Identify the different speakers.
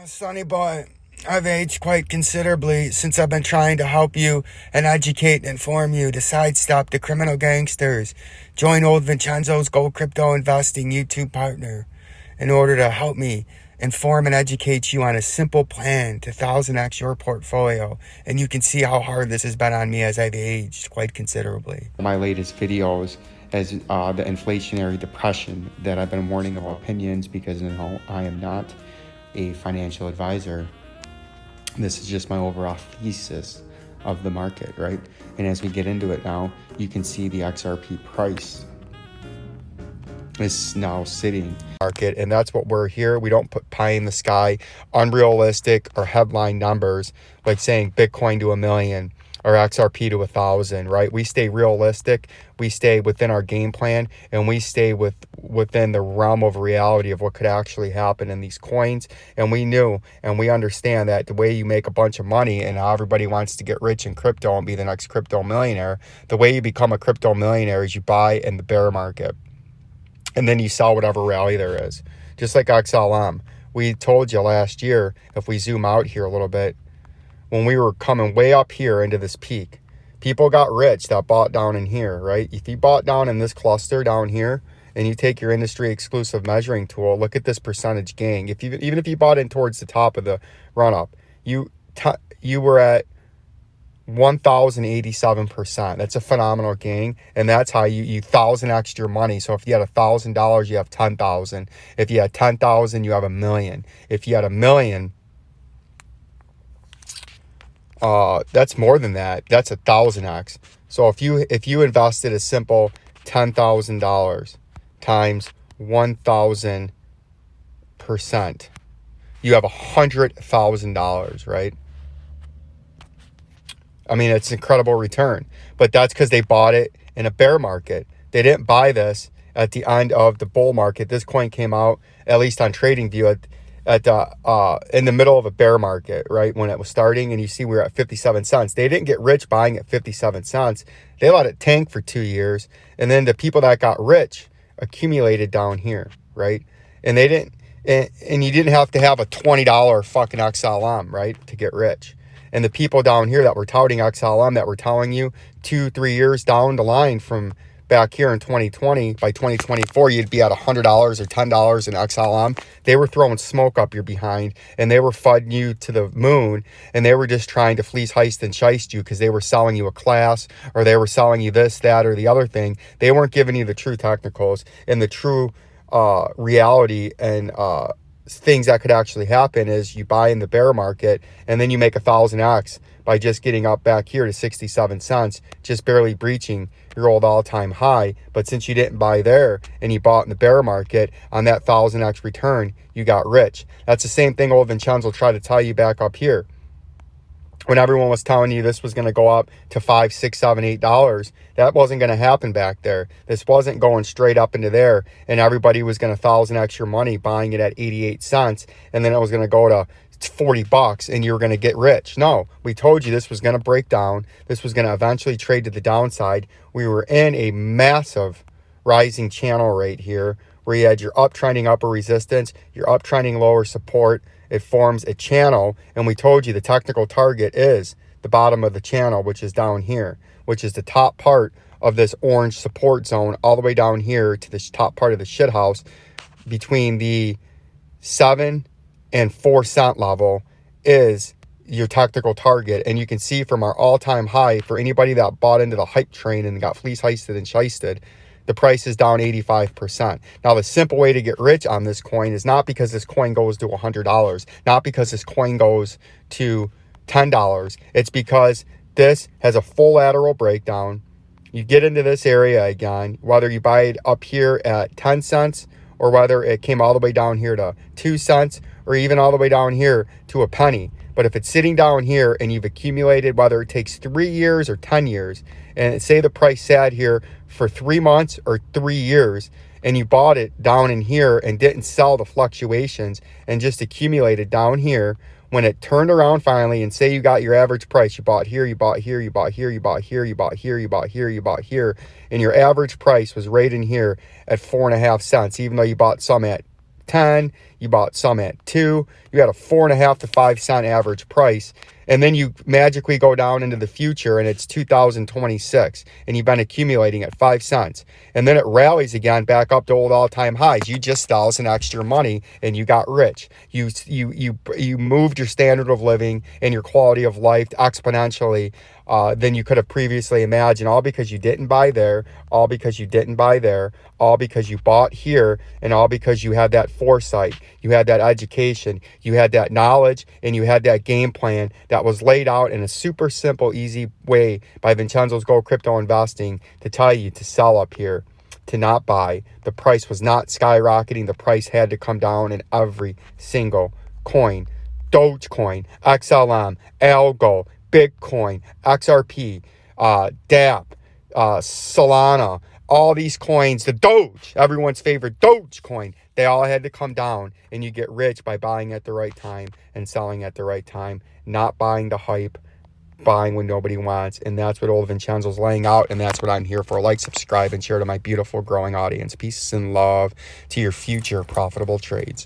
Speaker 1: Sonny boy, I've aged quite considerably since I've been trying to help you and educate and inform you to sidestep the criminal gangsters. Join old Vincenzo's Gold Crypto Investing YouTube partner in order to help me inform and educate you on a simple plan to 1000x your portfolio. And you can see how hard this has been on me as I've aged quite considerably.
Speaker 2: My latest videos as the inflationary depression that I've been warning of opinions because I am not a financial advisor. This is just my overall thesis of the market, right? And as we get into it now, you can see the XRP price is now sitting market, and that's what we're here. We don't put pie in the sky, unrealistic or headline numbers like saying Bitcoin to 1 million or XRP to 1,000, right? We stay realistic, we stay within our game plan, and we stay within the realm of reality of what could actually happen in these coins. And we knew and we understand that the way you make a bunch of money, and how everybody wants to get rich in crypto and be the next crypto millionaire, the way you become a crypto millionaire is you buy in the bear market and then you sell whatever rally there is. Just like XLM. We told you last year, if we zoom out here a little bit, when we were coming way up here into this peak, people got rich that bought down in here, right? If you bought down in this cluster down here and you take your industry exclusive measuring tool, look at this percentage gain. Even if you bought in towards the top of the run up, you were at 1,087%. That's a phenomenal gain, and that's how you 1000x your money. So if you had $1,000, you have 10,000. If you had 10,000, you have $1 million. If you had $1 million, that's more than that. That's 1,000x. So if you invested a simple $10,000 times 1,000%, you have $100,000, right? I mean, it's an incredible return, but that's because they bought it in a bear market. They didn't buy this at the end of the bull market. This coin came out, at least on TradingView, in the middle of a bear market, right? When it was starting, and you see we were at 57 cents. They didn't get rich buying at 57 cents. They let it tank for 2 years. And then the people that got rich accumulated down here, right? And they didn't, and you didn't have to have a $20 fucking XLM, right? To get rich. And the people down here that were touting XLM, that were telling you 2-3 years down the line from back here in 2020, by 2024, you'd be at $100 or $10 in XLM. They were throwing smoke up your behind, and they were fudding you to the moon, and they were just trying to fleece, heist, and shiest you because they were selling you a class, or they were selling you this, that, or the other thing. They weren't giving you the true technicals and the true reality and things that could actually happen. Is you buy in the bear market and then you make 1,000x by just getting up back here to 67 cents, just barely breaching your old all-time high. But since you didn't buy there and you bought in the bear market, on that 1,000x return, you got rich. That's the same thing old Vincenzo tried to tell you back up here. When everyone was telling you this was going to go up to $5, $6, $7, $8, that wasn't going to happen back there. This wasn't going straight up into there, and everybody was going to 1,000x your money buying it at 88 cents, and then it was going to go to $40 and you were going to get rich. No, we told you this was going to break down. This was going to eventually trade to the downside. We were in a massive rising channel right here where you had your uptrending upper resistance, your uptrending lower support. It forms a channel, and we told you the technical target is the bottom of the channel, which is down here, which is the top part of this orange support zone, all the way down here to the top part of the shithouse between the 7 and 4 cent level is your technical target. And you can see from our all-time high, for anybody that bought into the hype train and got fleece heisted and shisted, the price is down 85%. Now, the simple way to get rich on this coin is not because this coin goes to $100, not because this coin goes to $10. It's because this has a full lateral breakdown. You get into this area again, whether you buy it up here at 10 cents or whether it came all the way down here to 2 cents or even all the way down here to a penny. But if it's sitting down here and you've accumulated, whether it takes 3 years or 10 years, and say the price sat here for 3 months or 3 years, and you bought it down in here and didn't sell the fluctuations and just accumulated down here, when it turned around finally, and say you got your average price, you bought here, you bought here, you bought here, you bought here, you bought here, you bought here, you bought here, and your average price was right in here at 4.5 cents, even though you bought some at 10, You bought some at 2. You had a 4.5 to 5 cent average price. And then you magically go down into the future and it's 2026 and you've been accumulating at 5 cents. And then it rallies again back up to old all-time highs. You just stole some extra money and you got rich. You moved your standard of living and your quality of life exponentially than you could have previously imagined, all because you didn't buy there, all because you didn't buy there, all because you bought here, and all because you had that foresight, you had that education, you had that knowledge, and you had that game plan that was laid out in a super simple, easy way by Vincenzo's Gold Crypto Investing to tell you to sell up here, to not buy. The price was not skyrocketing. The price had to come down in every single coin. Dogecoin, XLM, Algo, Bitcoin, XRP, DApp, Solana, all these coins, the Doge, everyone's favorite Dogecoin, they all had to come down, and you get rich by buying at the right time and selling at the right time, not buying the hype, buying when nobody wants. And that's what old Vincenzo's laying out, and that's what I'm here for. Like, subscribe, and share to my beautiful growing audience. Peace and love to your future profitable trades.